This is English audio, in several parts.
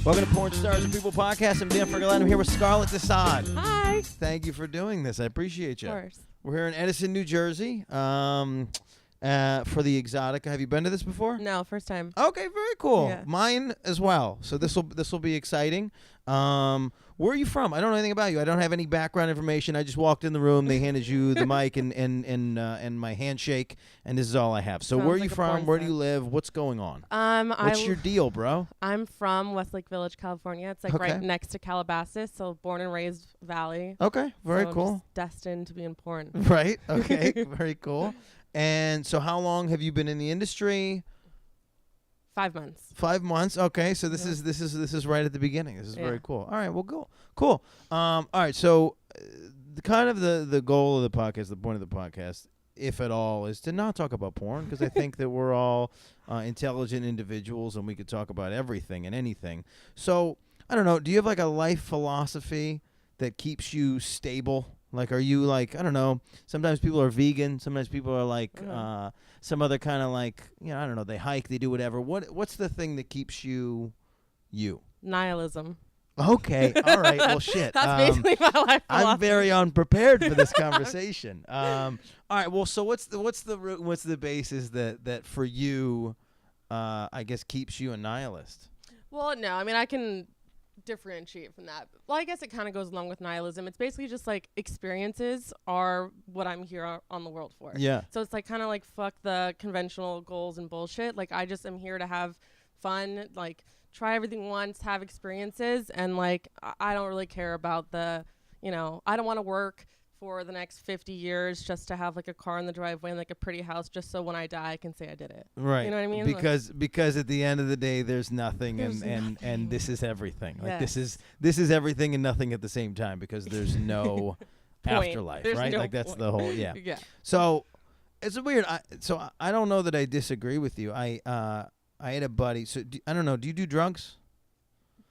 Welcome to Porn Stars and People Podcast. I'm Dan Fergalette. I'm here with Scarlett De Sade. Hi. Thank you for doing this. I appreciate you. Of course. We're here in Edison, New Jersey for the Exotica. Have you been to this before? No, first time. Okay, very cool. Yeah. Mine as well. So this will be exciting. Where are you from? I don't know anything about you. I don't have any background information. I just walked in the room. They handed you the mic and my handshake, and this is all I have. So Sounds where are like you a from? porn Where do star. you live? What's going on? What's your deal, bro? I'm from Westlake Village, California. It's like Okay. right next to Calabasas, so born and raised Valley. Okay, very So I'm cool. just destined to be in porn. Right. Okay. Very cool. And so, how long have you been in the industry? 5 months. 5 months. Okay. So this Yeah. is right at the beginning. This is Yeah. very cool. All right. Well, cool. All right. So, the goal of the podcast, the point of the podcast, if at all, is to not talk about porn, because I think that we're all intelligent individuals and we could talk about everything and anything. So I don't know. Do you have like a life philosophy that keeps you stable? Like, are you like, I don't know, sometimes people are vegan, sometimes people are like some other kind of like, I don't know, they hike, they do whatever. What's the thing that keeps you? Nihilism. Okay, all right, well, shit. That's basically my life I'm philosophy. very unprepared for this conversation. All right, well, so what's the basis that for you, I guess, keeps you a nihilist? Well, no, I mean, I can differentiate from that. Well, I guess it kind of goes along with nihilism. It's basically just like experiences are what I'm here on the world for. Yeah. So it's like kind of like fuck the conventional goals and bullshit. Like I just am here to have fun, like try everything once, have experiences, and like I don't really care about the, I don't want to work for the next 50 years just to have like a car in the driveway and like a pretty house just so when I die I can say I did it. Right. You know what I mean? Because at the end of the day there's nothing There's and this is everything. Like Yes. this is everything and nothing at the same time, because there's no Point. afterlife, There's right? no Like that's point. the whole yeah. Yeah. So it's a weird I don't know that I disagree with you. I had a buddy. So I don't know, do you do drugs?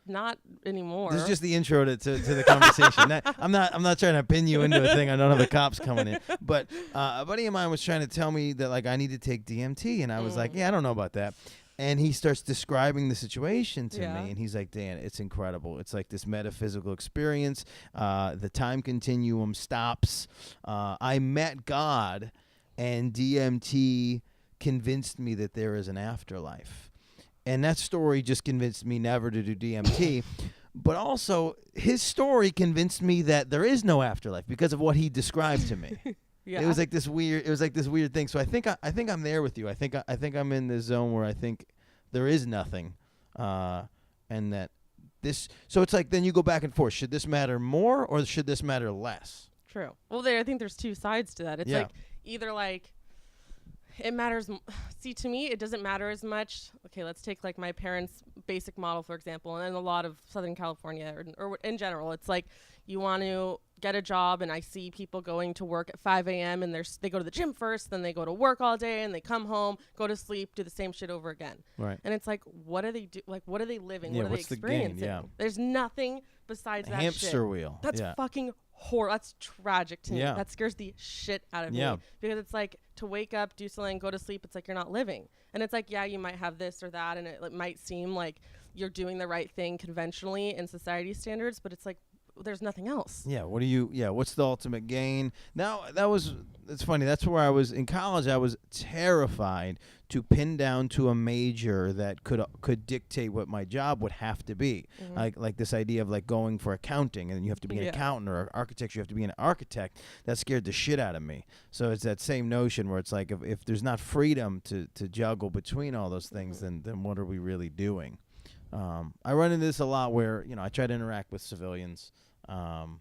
Not anymore. This is just the intro to the conversation. I'm not trying to pin you into a thing. I don't have the cops coming in. But a buddy of mine was trying to tell me that like I need to take DMT, and I was like, yeah, I don't know about that. And he starts describing the situation to me, and he's like, Dan, it's incredible. It's like this metaphysical experience. The time continuum stops. I met God, and DMT convinced me that there is an afterlife. And that story just convinced me never to do DMT. But also, his story convinced me that there is no afterlife because of what he described to me. Yeah. It was like this weird thing. So I think I'm there with you. I think I'm in this zone where I think there is nothing, and that this. So it's like then you go back and forth. Should this matter more or should this matter less? True. Well, I think there's two sides to that. It's like either like it matters. See, to me, it doesn't matter as much. Okay, let's take like my parents' basic model, for example, and in a lot of Southern California or in general, it's like you want to get a job, and I see people going to work at 5 a.m. and they go to the gym first, then they go to work all day, and they come home, go to sleep, do the same shit over again. Right. And it's like, what are they do? Like, what are they living? Yeah, what are they what's the gain? experiencing? Yeah. There's nothing besides A that hamster shit. wheel. That's yeah. fucking horror. That's tragic to me. Yeah. That scares the shit out of Yeah. me. Because it's like to wake up, do something, go to sleep. It's like you're not living. And it's like, yeah, you might have this or that, and it might seem like you're doing the right thing conventionally in society standards, but it's like there's nothing else. Yeah. What's the ultimate gain? Now it's funny. That's where I was in college. I was terrified to pin down to a major that could dictate what my job would have to be. Mm-hmm. Like this idea of like going for accounting, and you have to be an accountant, or architecture, you have to be an architect. That scared the shit out of me. So it's that same notion where it's like if there's not freedom to juggle between all those things, then what are we really doing? I run into this a lot where I try to interact with civilians on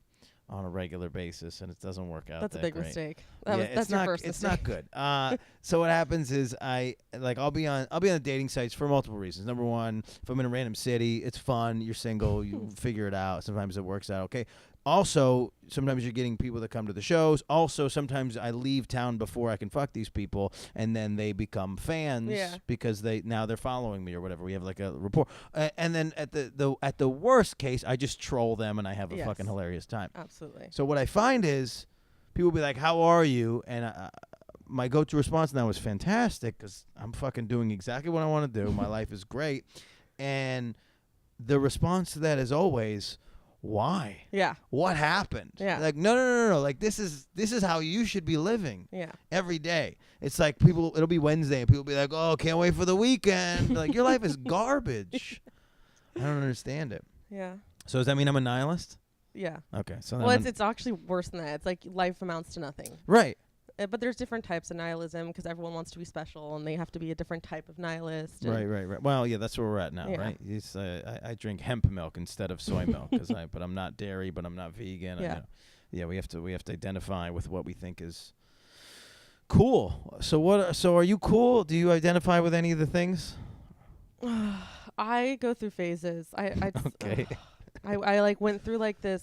a regular basis, and it doesn't work out. That's a big great. mistake. That's your first it's mistake. not good. So what happens is I'll be on the dating sites for multiple reasons. Number one, if I'm in a random city, it's fun. You're single, you figure it out. Sometimes it works out okay. Also, sometimes you're getting people that come to the shows. Also, sometimes I leave town before I can fuck these people, and then they become fans because now they're following me or whatever. We have like a rapport. And then at the worst case, I just troll them and I have a fucking hilarious time. Absolutely. So what I find is people be like, "How are you?" And my go-to response now is fantastic, because I'm fucking doing exactly what I want to do. My life is great, and the response to that is always, why? Yeah. What happened? Yeah. Like, no. Like, this is how you should be living. Yeah. Every day. It's like it'll be Wednesday and people be like, oh, can't wait for the weekend. Like, your life is garbage. I don't understand it. Yeah. So does that mean I'm a nihilist? Yeah. Okay. So well, it's actually worse than that. It's like life amounts to nothing. Right. But there's different types of nihilism because everyone wants to be special and they have to be a different type of nihilist. Right. Well, yeah, that's where we're at now, Yeah. right? It's, I drink hemp milk instead of soy milk but I'm not dairy, but I'm not vegan. Yeah. We have to identify with what we think is cool. So are you cool? Do you identify with any of the things? I go through phases. Okay. I like went through like this.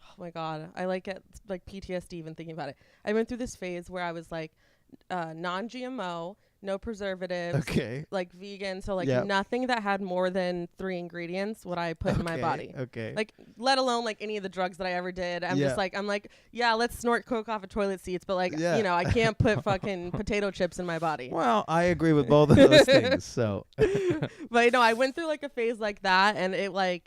Oh my God. I like get like PTSD even thinking about it. I went through this phase where I was like non-GMO, no preservatives, Okay. like vegan. So like Yep. nothing that had more than 3 ingredients would I put in my body. Okay. Like let alone like any of the drugs that I ever did. I'm like, yeah, let's snort coke off of toilet seats. But like, Yeah. you know, I can't put fucking potato chips in my body. Well, I agree with both of those things. So. But you know, I went through like a phase like that and I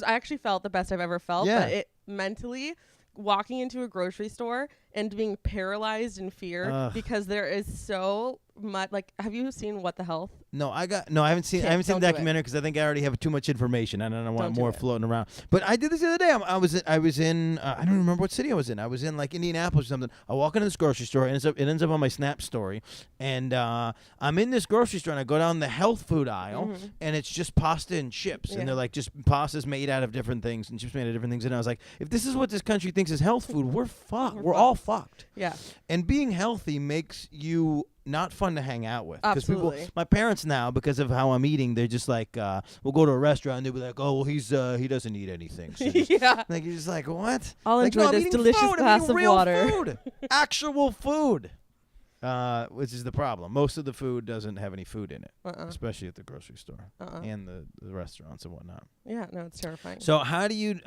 actually felt the best I've ever felt. Yeah. But it mentally walking into a grocery store and being paralyzed in fear because there is so much. Like, have you seen What the Health? No, I haven't seen the documentary because I think I already have too much information. I don't want more floating around. But I did this the other day. I was in I don't remember what city I was in. I was in like Indianapolis or something. I walk into this grocery store and it ends up on my Snap story. And I'm in this grocery store and I go down the health food aisle and it's just pasta and chips and they're like just pastas made out of different things and chips made out of different things. And I was like, if this is what this country thinks is health food, we're fucked. We're all fucked. Yeah. And being healthy makes you not fun to hang out with. Absolutely. My parents now, because of how I'm eating, they're just like, we'll go to a restaurant and they'll be like, oh, well, he doesn't eat anything. So yeah. Like, you're just like, what? I'll like, enjoy this delicious glass of real water. Food. Actual food. Which is the problem. Most of the food doesn't have any food in it, especially at the grocery store and the restaurants and whatnot. Yeah, no, it's terrifying. So how do you?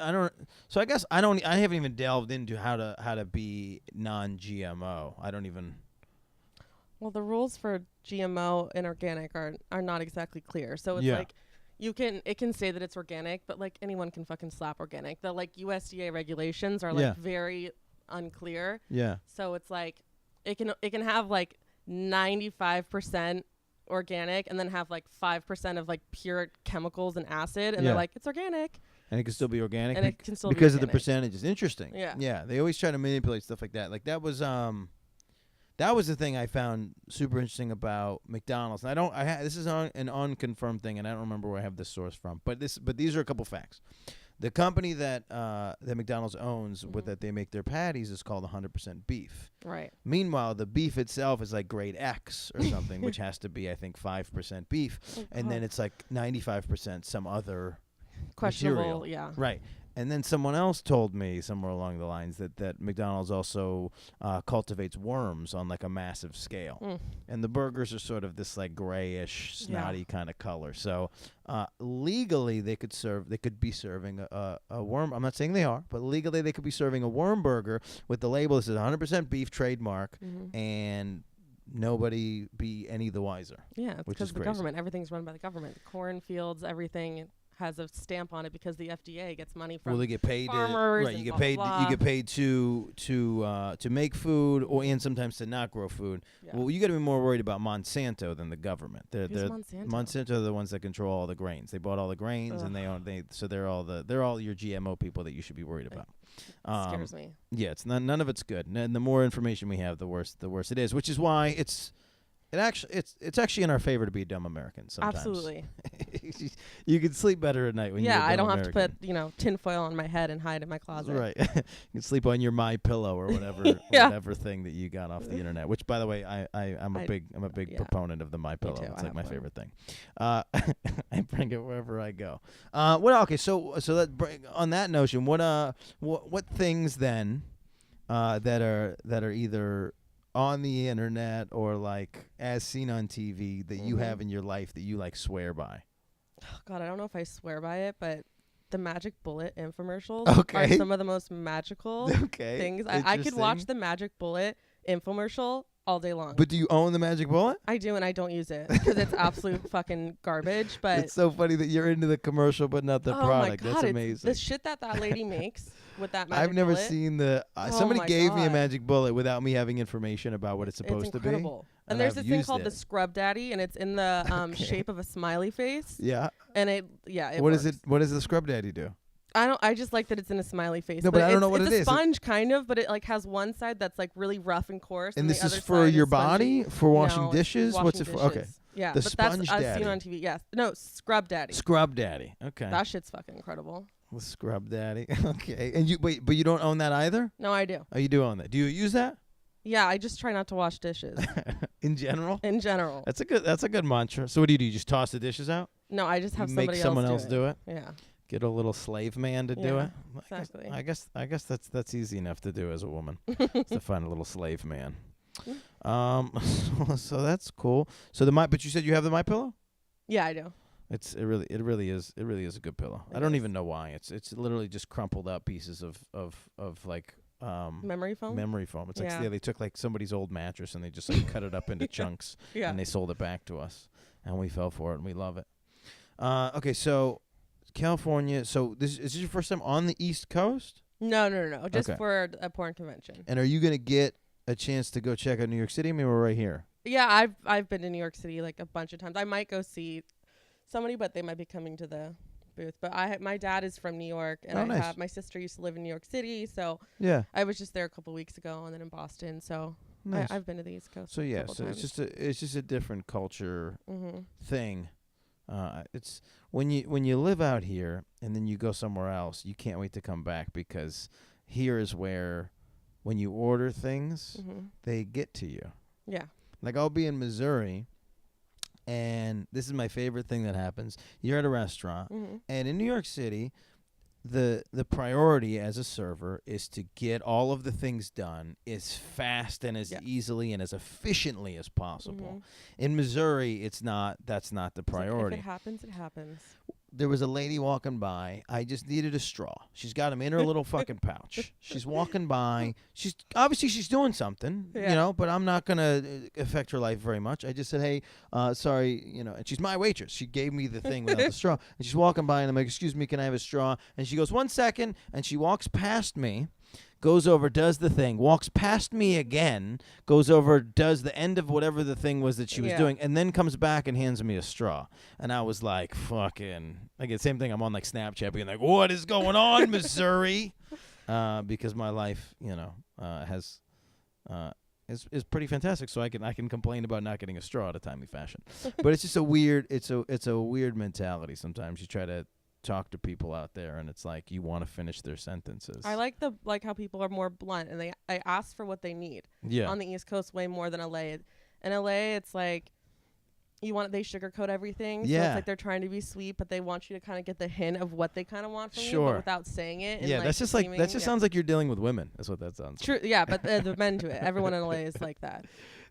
So I guess I haven't even delved into how to be non-GMO. I don't even. Well, the rules for GMO and organic are not exactly clear. So it's like it can say that it's organic, but like anyone can fucking slap organic. The like USDA regulations are like very unclear. Yeah. So it's like it can have like 95% organic and then have like 5% of like pure chemicals and acid and they're like, it's organic. And it can still be organic. And it can still because be of the percentages. Interesting. Yeah. Yeah. They always try to manipulate stuff like that. Like that was the thing I found super interesting about McDonald's. And this is an unconfirmed thing, and I don't remember where I have this source from. But these are a couple facts. The company that McDonald's owns that they make their patties is called 100% beef. Right. Meanwhile, the beef itself is like grade X or something, which has to be, I think, 5% beef, and then it's like 95% some other questionable material. Yeah. Right. And then someone else told me somewhere along the lines that McDonald's also cultivates worms on like a massive scale. And the burgers are sort of this like grayish, snotty kind of color. So legally they could be serving a worm. I'm not saying they are, but legally they could be serving a worm burger with the label that says 100% beef trademark and nobody be any the wiser. Yeah, it's because the government, everything's run by the government. Cornfields, everything has a stamp on it because the FDA gets money from they get paid farmers. Right, you get paid. You get paid to make food, and sometimes to not grow food. Yeah. Well, you got to be more worried about Monsanto than the government. They're Monsanto are the ones that control all the grains. They bought all the grains, and they're all your GMO people that you should be worried about. Scares me. Yeah, it's none of it's good. And the more information we have, the worse it is. Which is why it's actually in our favor to be a dumb American sometimes. Absolutely. You can sleep better at night when you're a dumb I don't American. have to put, tinfoil on my head and hide in my closet. Right. You can sleep on your My Pillow or whatever whatever thing that you got off the internet. Which, by the way, I'm a big proponent of the My Pillow. It's like my favorite thing. I bring it wherever I go. So on that notion, what things then that are either on the internet or like as seen on TV that you have in your life that you like swear by? Oh, God, I don't know if I swear by it, but the Magic Bullet infomercials are some of the most magical things. I could watch the Magic Bullet infomercial all day long. But do you own the magic bullet? I do, and I don't use it because it's absolute fucking garbage. But it's so funny that you're into the commercial but not the product. My God, that's amazing. The shit that lady makes with that magic I've never bullet. seen the. Somebody gave me a magic bullet without me having information about what it's supposed to be. And there's this thing called the Scrub Daddy, and it's in the shape of a smiley face. Yeah. And it what is it? What does the Scrub Daddy do? I just like that it's in a smiley face. No, but I don't know what it is. It's a sponge kind of, but it like has one side that's like really rough and coarse. And this is for your body, for washing dishes. What's it for? Dishes. Okay. Yeah, the but Sponge that's Daddy. I've seen on TV. Yes. No, Scrub Daddy. Scrub Daddy. Okay. That shit's fucking incredible. The Scrub Daddy. Okay. And but you don't own that either? No, I do. Oh, you do own that. Do you use that? Yeah, I just try not to wash dishes. In general? In general. That's a good mantra. So what do? You just toss the dishes out? No, I just have make someone else do it. Yeah. Get a little slave man to do it. Exactly. I guess that's easy enough to do as a woman. To find a little slave man. So that's cool. So but you said you have the MyPillow? Yeah, I do. It really is a good pillow. I don't even know why. It's literally just crumpled up pieces of like memory foam. Memory foam. It's like they took like somebody's old mattress and they just like cut it up into chunks and they sold it back to us and we fell for it and we love it. Okay, so California. So is this your first time on the East Coast? No. Just for a porn convention. And are you gonna get a chance to go check out New York City? I mean, we're right here. Yeah, I've been to New York City like a bunch of times. I might go see somebody, but they might be coming to the booth. But my dad is from New York, and have my sister used to live in New York City, so yeah, I was just there a couple weeks ago, and then in Boston. So nice. I've been to the East Coast. So yeah, so times. it's just a different culture thing. It's when you live out here and then you go somewhere else, you can't wait to come back because here is where when you order things, they get to you. Yeah. Like I'll be in Missouri, and this is my favorite thing that happens. You're at a restaurant, and in New York City, the priority as a server is to get all of the things done as fast and as easily and as efficiently as possible. In Missouri, that's not the priority. If it happens, it happens. There was a lady walking by. I just needed a straw. She's got them in her little fucking pouch. She's walking by. She's doing something, but I'm not going to affect her life very much. I just said, hey, sorry, and she's my waitress. She gave me the thing without the straw. And she's walking by, and I'm like, excuse me, can I have a straw? And she goes, 1 second, and she walks past me, goes over, does the thing, walks past me again, goes over, does the end of whatever the thing was that she was doing, and then comes back and hands me a straw. And I was like, fucking, like the same thing. I'm on like Snapchat being like, what is going on, Missouri? Because my life, is pretty fantastic. So I can complain about not getting a straw at a timely fashion. But it's just a weird mentality. Sometimes you try to talk to people out there and it's like you want to finish their sentences. I like how people are more blunt and I ask for what they need. Yeah. On the East Coast way more than LA. In LA it's like they sugarcoat everything. Yeah. So it's like they're trying to be sweet, but they want you to kind of get the hint of what they kind of want from you, but without saying it. Yeah, that's just sounds like you're dealing with women. That's what that sounds. True. Like. Yeah, but the men to it. Everyone in LA is like that.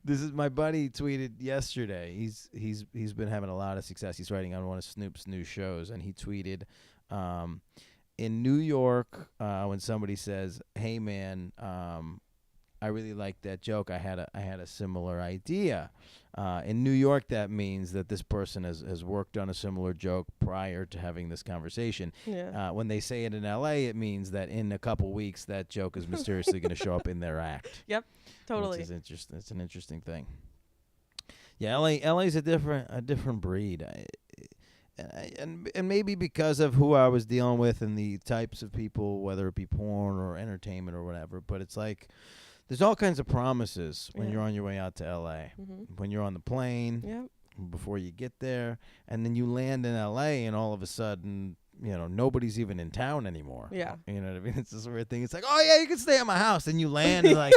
This is my buddy tweeted yesterday. He's been having a lot of success. He's writing on one of Snoop's new shows, and he tweeted, in New York, when somebody says, "Hey man, I really like that joke. I had a similar idea." In New York, that means that this person has worked on a similar joke prior to having this conversation. Yeah. When they say it in LA, it means that in a couple weeks, that joke is mysteriously going to show up in their act. Yep, totally. Which is interesting. It's an interesting thing. Yeah, LA's a different breed. And maybe because of who I was dealing with and the types of people, whether it be porn or entertainment or whatever, but it's like there's all kinds of promises when you're on your way out to L.A. When you're on the plane, before you get there, and then you land in L.A. and all of a sudden, nobody's even in town anymore. Yeah. You know what I mean? It's this weird thing. It's like, oh, yeah, you can stay at my house. And you land and like,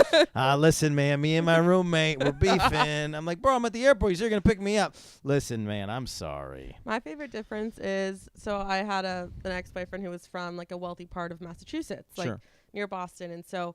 listen, man, me and my roommate, we're beefing. I'm like, bro, I'm at the airport. You're going to pick me up. Listen, man, I'm sorry. My favorite difference is, so I had an ex-boyfriend who was from like a wealthy part of Massachusetts, like near Boston. And so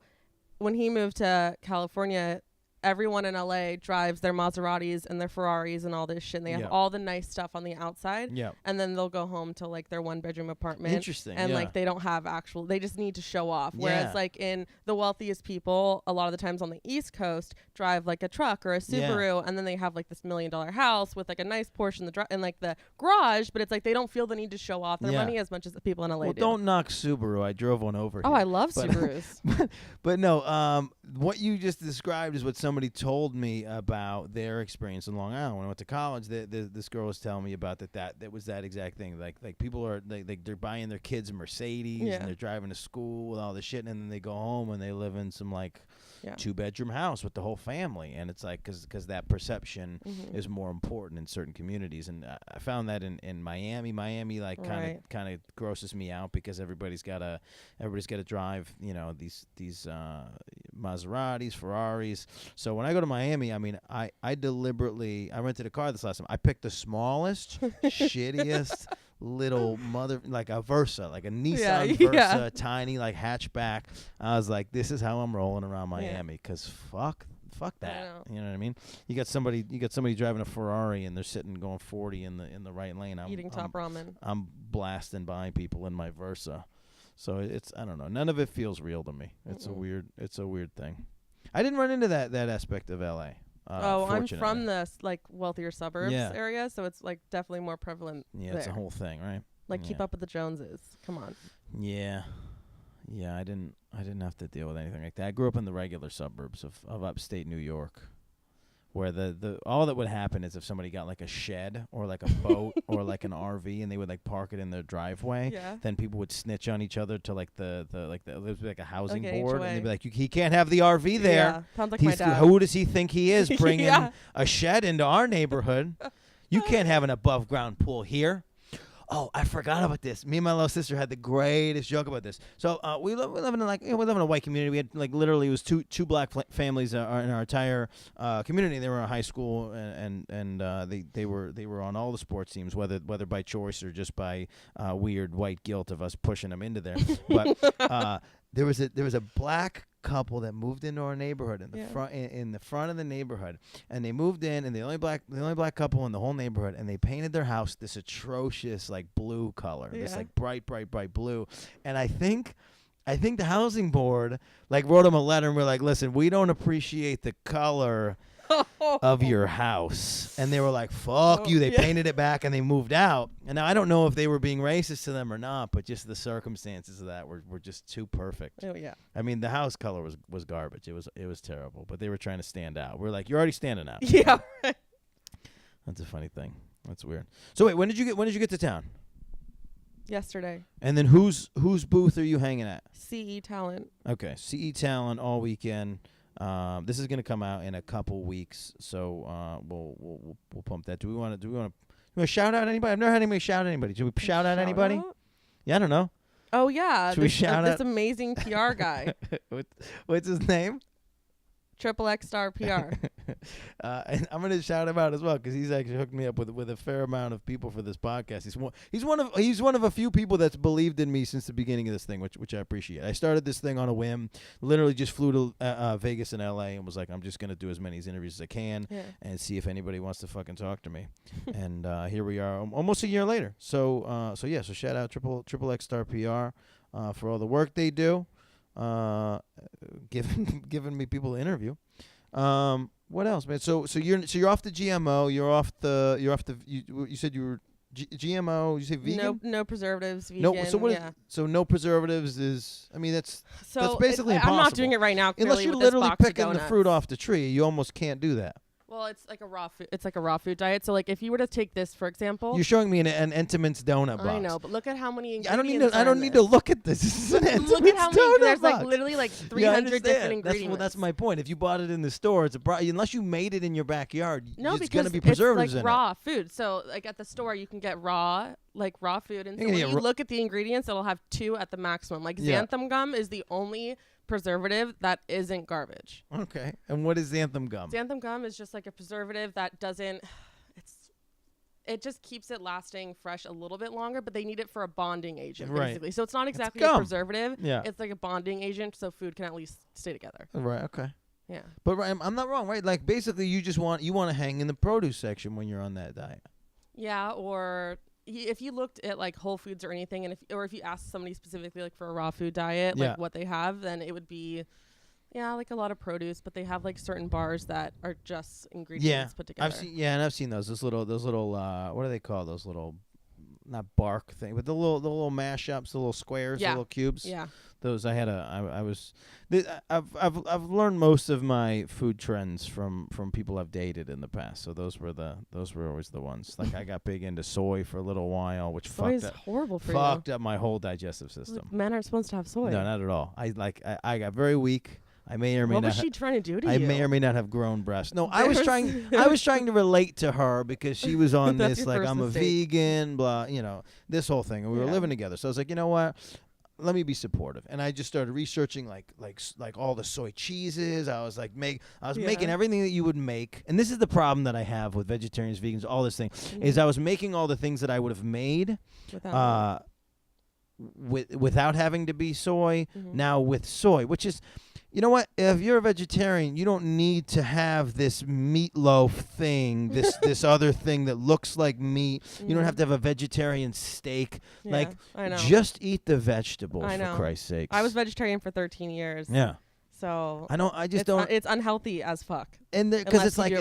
when he moved to California, everyone in LA drives their Maseratis and their Ferraris and all this shit. And they have all the nice stuff on the outside. Yeah. And then they'll go home to like their 1-bedroom apartment. Interesting. And like they don't have they just need to show off. Whereas like in the wealthiest people, a lot of the times on the East Coast, drive like a truck or a Subaru, and then they have like this $1 million house with like a nice Porsche in like the garage, but it's like they don't feel the need to show off their money as much as the people in LA do. Don't knock Subaru. I drove one over here. I love Subarus. But no, what you just described is what somebody told me about their experience in Long Island when I went to college. This girl was telling me about that was that exact thing. Like people are they're buying their kids a Mercedes and they're driving to school with all this shit, and then they go home and they live in some like 2-bedroom house with the whole family, and it's like because that perception is more important in certain communities. And I found that in Miami like kind of grosses me out because everybody's got to drive these Maseratis, Ferraris. So when I go to Miami, I mean I deliberately rented a car this last time. I picked the smallest shittiest little like a Versa, like a Nissan Versa, tiny like hatchback. I was like, this is how I'm rolling around Miami, because fuck that. You know what I mean? You got somebody driving a Ferrari and they're sitting going 40 in the right lane. Eating top ramen. I'm blasting by people in my Versa. So it's, I don't know. None of it feels real to me. It's a weird thing. I didn't run into that aspect of LA. I'm from the like wealthier suburbs area, so it's like definitely more prevalent. Yeah, it's a whole thing, right? Like keep up with the Joneses. Come on. Yeah. I didn't have to deal with anything like that. I grew up in the regular suburbs of upstate New York, where the all that would happen is if somebody got like a shed or like a boat or like an RV and they would like park it in their driveway, then people would snitch on each other to like there would be like a housing board, and they'd be like, he can't have the RV there. Yeah, sounds like my dad. Who does he think he is bringing a shed into our neighborhood? You can't have an above ground pool here. Oh, I forgot about this. Me and my little sister had the greatest joke about this. So we live in a white community. We had like literally it was two black families in our entire community. They were in high school and they were on all the sports teams, whether by choice or just by weird white guilt of us pushing them into there. But there was a black couple that moved into our neighborhood in the front of the neighborhood, and they moved in, and the only black couple in the whole neighborhood, and they painted their house this atrocious like blue color, this like bright blue. And I think the housing board like wrote them a letter and we're like, listen, we don't appreciate the color of your house. And they were like, fuck you. They painted it back and they moved out. And now I don't know if they were being racist to them or not, but just the circumstances of that were just too perfect. Oh yeah. I mean, the house color was garbage. It was terrible, but they were trying to stand out. We're like, you're already standing out. Yeah. That's a funny thing. That's weird. So wait, when did you get to town? Yesterday. And then whose booth are you hanging at? CE Talent. Okay, CE Talent all weekend. This is gonna come out in a couple weeks, so we'll pump that. Do we want to shout out anybody? I've never had anybody shout out anybody. Should we shout out anybody? Yeah, I don't know. Oh yeah, Should we shout out this amazing PR guy? What's his name? XXX Star PR. And I'm gonna shout him out as well because he's actually hooked me up with a fair amount of people for this podcast. He's one of a few people that's believed in me since the beginning of this thing, which I appreciate. I started this thing on a whim. Literally just flew to Vegas and LA and was like, I'm just gonna do as many interviews as I can and see if anybody wants to fucking talk to me. And here we are, almost a year later. So shout out XXX Star PR for all the work they do. Giving me people to interview. What else, man? So you're off the GMO. You said you were GMO. You say vegan? No preservatives. Vegan. So no preservatives is. I mean that's basically impossible. I'm not doing it right now. Unless you're literally picking the fruit off the tree, you almost can't do that. Well, it's like a raw food. It's like a raw food diet. So, like, if you were to take this, for example, you're showing me an Entenmann's donut box. I know, but look at how many ingredients. I don't need to look at this. This is an Entenmann's look at how many. Donut There's box. like literally like 300 different ingredients. That's my point. If you bought it in the store, unless you made it in your backyard, it's going to be it's preservatives like raw food. So, like at the store, you can get raw food, and so when you look at the ingredients, it'll have 2 at the maximum. Like xanthan gum is the only preservative that isn't garbage. Okay. And what is xanthan gum? Xanthan gum is just like a preservative that doesn't it just keeps it lasting fresh a little bit longer, but they need it for a bonding agent basically. So it's not exactly a preservative. Yeah. It's like a bonding agent so food can at least stay together. Right, okay. Yeah. But I'm not wrong, right? Like basically, you want to hang in the produce section when you're on that diet. Yeah, or if you looked at like Whole Foods or anything, and if you asked somebody specifically like for a raw food diet, like what they have, then it would be, like a lot of produce, but they have like certain bars that are just ingredients put together. I've seen those little what do they call those little, not bark thing, but the little mashups, the little squares, the little cubes. Yeah. Those I've learned most of my food trends from people I've dated in the past. So those were always the ones. Like I got big into soy for a little while, which fucked up my whole digestive system. Men aren't supposed to have soy. No, not at all. I got very weak. I may or may not. What was she trying to do to you? I may or may not have grown breasts. No, I was trying to relate to her because she was on this like I'm a vegan, blah, this whole thing, and we were living together. So I was like, you know what? Let me be supportive, and I just started researching like all the soy cheeses. I was like making everything that you would make, and this is the problem that I have with vegetarians, vegans, all this thing is I was making all the things that I would have made without having to be soy. Now with soy, which is. You know what? If you're a vegetarian, you don't need to have this meatloaf thing, this other thing that looks like meat. You don't have to have a vegetarian steak. Yeah, I know. Just eat the vegetables, for Christ's sakes. I was vegetarian for 13 years. Yeah. So it's unhealthy as fuck. And because it's like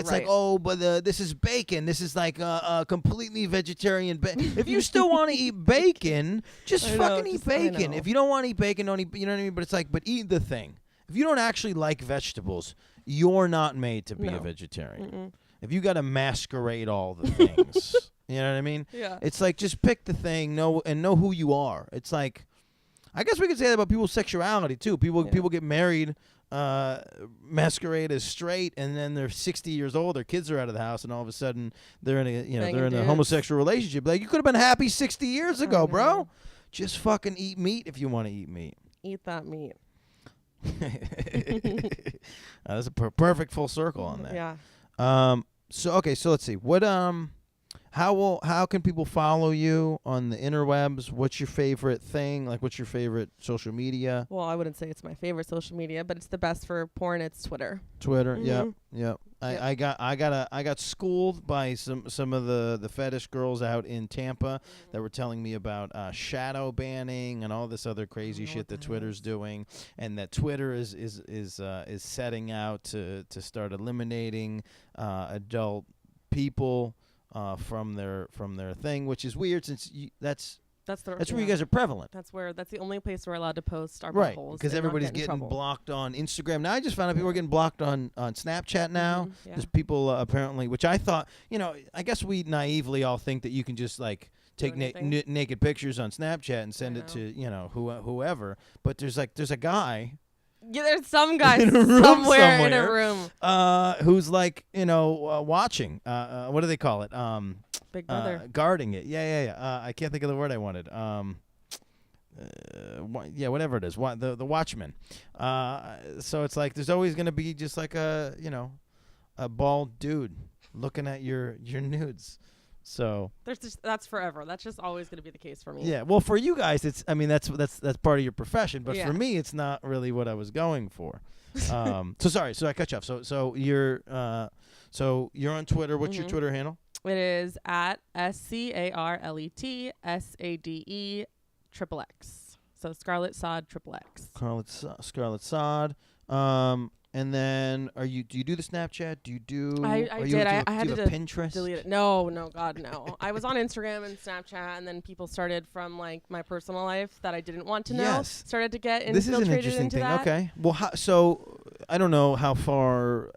but this is bacon. This is like a completely vegetarian. If you still want to eat bacon, just fucking eat bacon. If you don't want to eat bacon, don't eat. You know what I mean? But it's like, but eat the thing. If you don't actually like vegetables, you're not made to be a vegetarian. If you got to masquerade all the things, you know what I mean? Yeah. It's like just pick the thing, know who you are. It's like, I guess we could say that about people's sexuality too. People get married, masquerade as straight, and then they're 60 years old. Their kids are out of the house, and all of a sudden they're in a homosexual relationship. Like you could have been happy 60 years ago, bro. Just fucking eat meat if you want to eat meat. Eat that meat. That's a perfect full circle on that. Yeah. So let's see. What how can people follow you on the interwebs? What's your favorite thing? Like, what's your favorite social media? Well, I wouldn't say it's my favorite social media, but it's the best for porn. It's Twitter. Twitter. Yep. I got schooled by some of the fetish girls out in Tampa that were telling me about shadow banning and all this other crazy shit that Twitter's doing, and that Twitter is setting out to start eliminating adult people from their thing, which is weird since that's where you guys are prevalent. That's the only place we're allowed to post our right, buttholes. because everybody's getting blocked on Instagram. Now I just found out people are getting blocked on Snapchat now. There's people apparently, which I thought, I guess we naively all think that you can just like take naked pictures on Snapchat and send it to whoever. But there's a guy. Yeah, there's some guy somewhere in a room who's like watching. What do they call it? Big Brother. Guarding it. Yeah. I can't think of the word I wanted. Whatever it is. The Watchman. So it's like there's always going to be just like a bald dude looking at your nudes. So that's forever. That's just always going to be the case for me. Yeah. Well, for you guys, that's part of your profession. But for me, it's not really what I was going for. So sorry. So I cut you off. So you're on Twitter. What's your Twitter handle? It is at ScarlettSade XXX. So Scarlett Sade XXX. Scarlett Sade. And then, do you do the Snapchat? Do you do? I did. I had to Pinterest. Delete it. No, God, no. I was on Instagram and Snapchat, and then people started from like my personal life that I didn't want to know. Yes. Started to get infiltrated. This is an interesting thing. That. Okay. Well, so I don't know how far.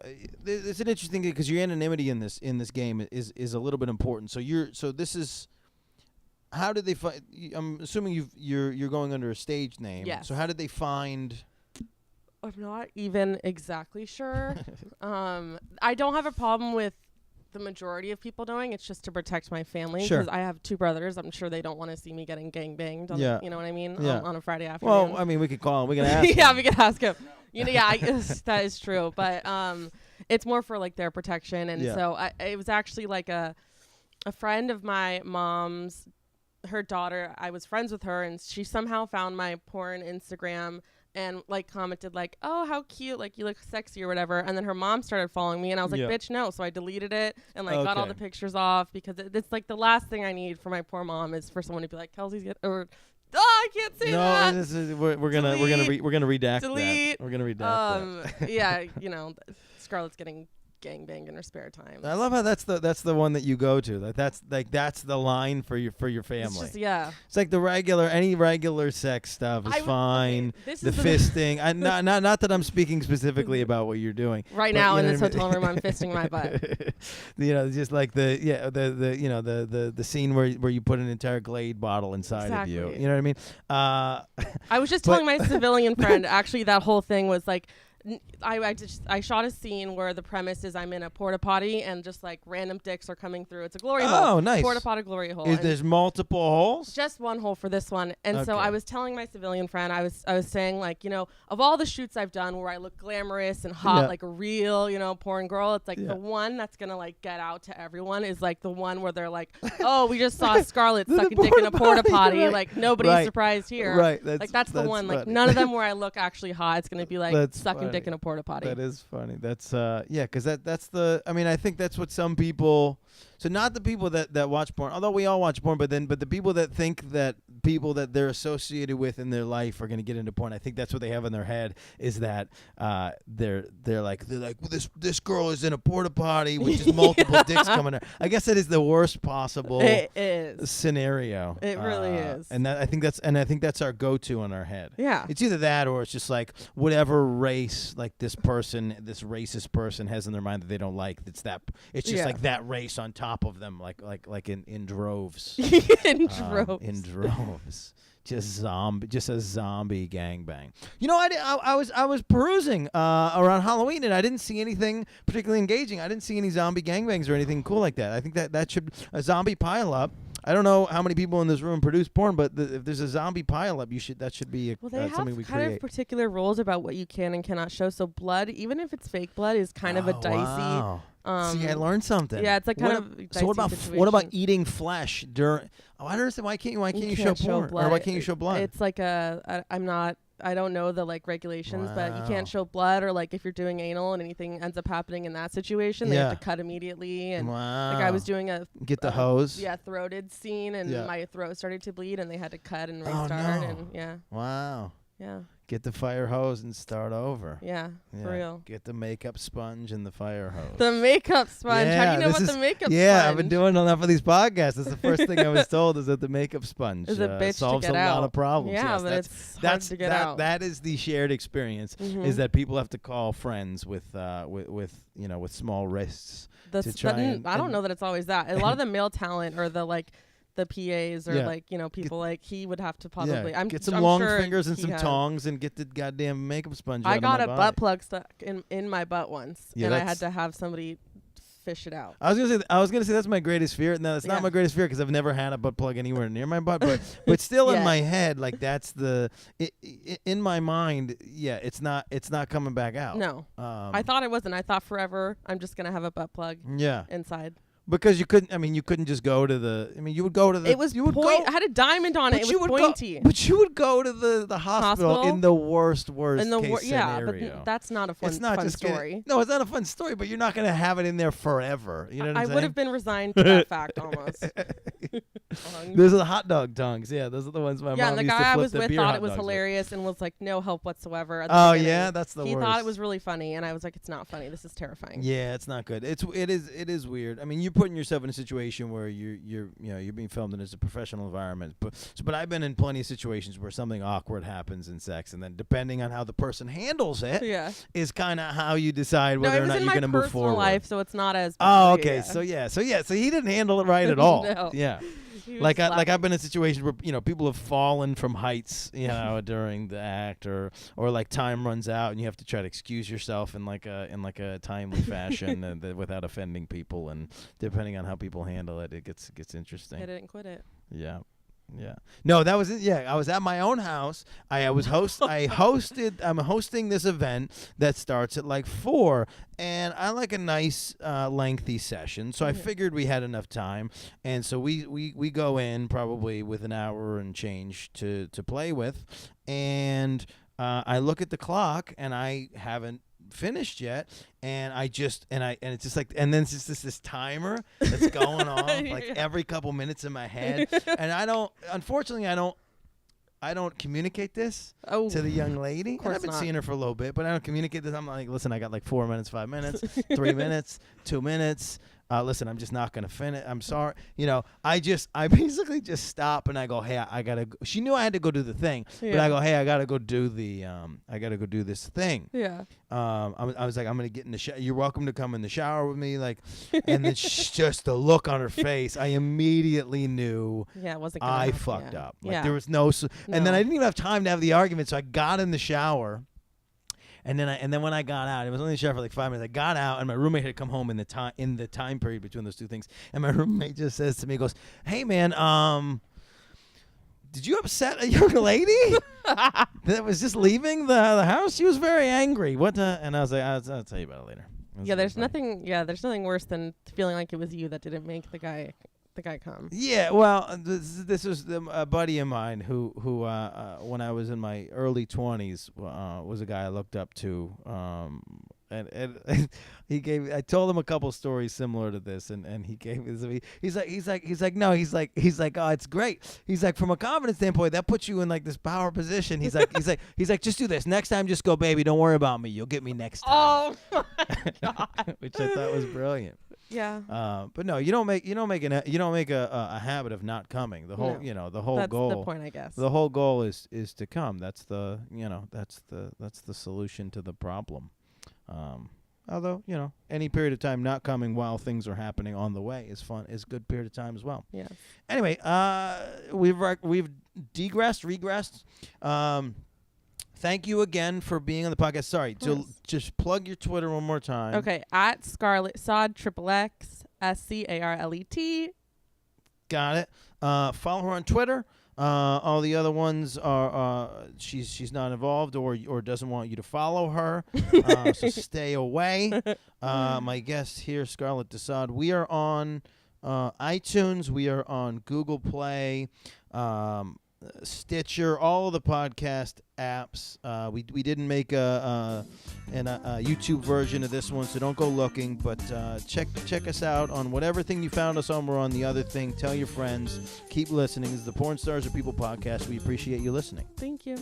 It's an interesting thing because your anonymity in this game is a little bit important. So this is. How did they find? I'm assuming you're going under a stage name. Yes. So how did they find? I'm not even exactly sure. I don't have a problem with the majority of people doing. It's just to protect my family because I have 2 brothers. I'm sure they don't want to see me getting gangbanged. You know what I mean? Yeah. On a Friday afternoon. Well, I mean, we could call him. We can ask him. Yeah, we could ask him. That is true. But it's more for like their protection. And so it was actually like a friend of my mom's, her daughter. I was friends with her, and she somehow found my porn Instagram and like commented like, oh, how cute, like you look sexy or whatever. And then her mom started following me, and I was like, bitch, no. So I deleted it and like got all the pictures off, because it's like the last thing I need for my poor mom is for someone to be like, Kelsey's I can't say that. No, this is we're gonna redact delete. that. We're gonna redact that. Yeah, you know, Scarlett's getting gangbanged in her spare time. I love how that's the one that you go to. That's the line for your family. It's just, yeah. It's like any regular sex stuff is fine. Okay, the fisting. Not that I'm speaking specifically about what you're doing right now in this hotel room. I'm fisting my butt. You know, just like the scene where you put an entire Glade bottle inside of you. You know what I mean? I was just telling my civilian friend. Actually, that whole thing was like. I shot a scene where the premise is I'm in a porta potty and just like random dicks are coming through. It's a glory hole. Oh, nice. Porta potty glory hole. There's multiple holes? Just one hole for this one. And so I was telling my civilian friend, I was saying like, you know, of all the shoots I've done where I look glamorous and hot like a real, you know, porn girl, it's like the one that's gonna like get out to everyone is like the one where they're like, oh, we just saw Scarlett sucking dick in a porta potty. Right. Like nobody's surprised here. Right. That's the one. Funny. Like none of them where I look actually hot. It's gonna be like sucking dick in a porta potty. That is funny. That's because that's the. I mean, I think that's what some people. So not the people that watch porn, although we all watch porn, but the people that think that people that they're associated with in their life are going to get into porn. I think that's what they have in their head is that they're like well, this girl is in a porta potty with just multiple dicks coming out. I guess that is the worst possible scenario. It really is. And I think that's our go-to in our head. Yeah. It's either that or it's just like whatever race like this racist person has in their mind that they don't like. It's just like that race on top of them, like in droves. in droves. In droves. Just a zombie gangbang. You know, I was perusing around Halloween and I didn't see anything particularly engaging. I didn't see any zombie gangbangs or anything cool like that. I think that should a zombie pileup. I don't know how many people in this room produce porn, but if there's a zombie pileup, that should be something we create. They have kind of particular rules about what you can and cannot show. So blood, even if it's fake blood, is kind of a dicey. Wow. See, I learned something. Yeah, it's like kind of dicey so what about situation. eating flesh during? Oh, I don't understand. Why can't you show porn? Or why can't you show blood? It's like I don't know the like regulations, but you can't show blood, or like if you're doing anal and anything ends up happening in that situation, they have to cut immediately. And like I was doing get the hose. Yeah, throated scene, and my throat started to bleed, and they had to cut and restart. And Wow. Yeah. Get the fire hose and start over. Yeah, for real. Get the makeup sponge and the fire hose. The makeup sponge. How do you know what the makeup sponge? Yeah, I've been doing enough of these podcasts. That's the first thing I was told is that the makeup sponge is a bitch solves to get a out. lot of problems. Yeah, yes, but it's hard to get out. That is the shared experience. Is that people have to call friends with small wrists to try. I don't know that it's always that. A lot of the male talent or the like. The PAs or people like he would have to probably get some long fingers and some tongs and get the goddamn makeup sponge. I got a body. butt plug stuck in my butt once, and I had to have somebody fish it out. I was gonna say that's my greatest fear. No, it's not my greatest fear because I've never had a butt plug anywhere near my butt. But still in my head, like that's in my mind. Yeah, it's not coming back out. No, I thought it wasn't. I thought forever I'm just gonna have a butt plug. Inside. Because you couldn't just go to the. I mean, you would go to the. It was I had a diamond on it. It was pointy. But you would go to the hospital in the worst case scenario. Yeah, but that's not a fun story. No, it's not a fun story. But you're not going to have it in there forever. You know what I'm saying? I would have been resigned to that fact almost. Those are the hot dog tongues. Yeah, those are the ones my mom used to flip. Yeah, the guy I was with thought it was hilarious and was like, no help whatsoever. Oh yeah, that's the worst. He thought it was really funny, and I was like, it's not funny. This is terrifying. Yeah, it's not good. It is weird. I mean, you're putting yourself in a situation where you're being filmed and it's a professional environment. But I've been in plenty of situations where something awkward happens in sex, and then depending on how the person handles it, is kind of how you decide whether or not you're going to move forward. Life, so it's not as. Oh, okay. So he didn't handle it right at all. No. Yeah. Like I've been in situations where people have fallen from heights during the act or like time runs out and you have to try to excuse yourself in like a timely fashion without offending people, and depending on how people handle it, it gets interesting. Hit it and quit it. Yeah. Yeah. No, that was it. Yeah, I was at my own house. I'm hosting this event that starts at like 4, and I like a nice lengthy session. So I figured we had enough time, and so we go in probably with an hour and change to play with, and I look at the clock and I haven't finished yet, and it's just like, and then it's just this timer that's going on like every couple minutes in my head, and unfortunately I don't communicate this to the young lady. And I've been seeing her for a little bit, but I don't communicate this. I'm like, listen, I got like 4 minutes, 5 minutes, 3 minutes, 2 minutes. Listen, I'm just not going to finish. I'm sorry. I basically just stop and I go, hey, I got to go. She knew I had to go do the thing, but I go, hey, I got to go do I got to go do this thing. Yeah. I was like, I'm going to get in the shower. You're welcome to come in the shower with me. Like, and then just the look on her face, I immediately knew it wasn't I happen. fucked up. Like there was no. And then I didn't even have time to have the argument. So I got in the shower. And then when I got out, it was only in the shower for like 5 minutes. I got out, and my roommate had come home in the time period between those two things. And my roommate just says to me, he goes, "Hey man, did you upset a young lady that was just leaving the house? She was very angry. What?" And I was like, "I'll tell you about it later." There's nothing worse than feeling like it was you that didn't make the guy come. Yeah, well, this was a buddy of mine who when I was in my early 20s was a guy I looked up to, and I told him a couple stories similar to this, and he gave me he's like oh, it's great. He's like, from a confidence standpoint, that puts you in like this power position. He's like just do this next time, just go, baby, don't worry about me, you'll get me next time. Oh my God. Which I thought was brilliant. Yeah. But no, you don't make a habit of not coming. The whole the whole goal. That's the point, I guess. The whole goal is to come. That's the solution to the problem. Although any period of time not coming while things are happening on the way is fun. Is a good period of time as well. Yeah. Anyway, we've regressed. Thank you again for being on the podcast. Sorry, just plug your Twitter one more time. Okay, at Scarlett Sade, XXX, SCARLET. Got it. Follow her on Twitter. All the other ones are she's not involved or doesn't want you to follow her. So stay away. My guest here, Scarlett De Sade. We are on iTunes. We are on Google Play. Stitcher, all of the podcast apps. We didn't make a YouTube version of this one, so don't go looking. But check us out on whatever thing you found us on. We're on the other thing. Tell your friends. Keep listening. This is the Porn Stars Are People podcast. We appreciate you listening. Thank you.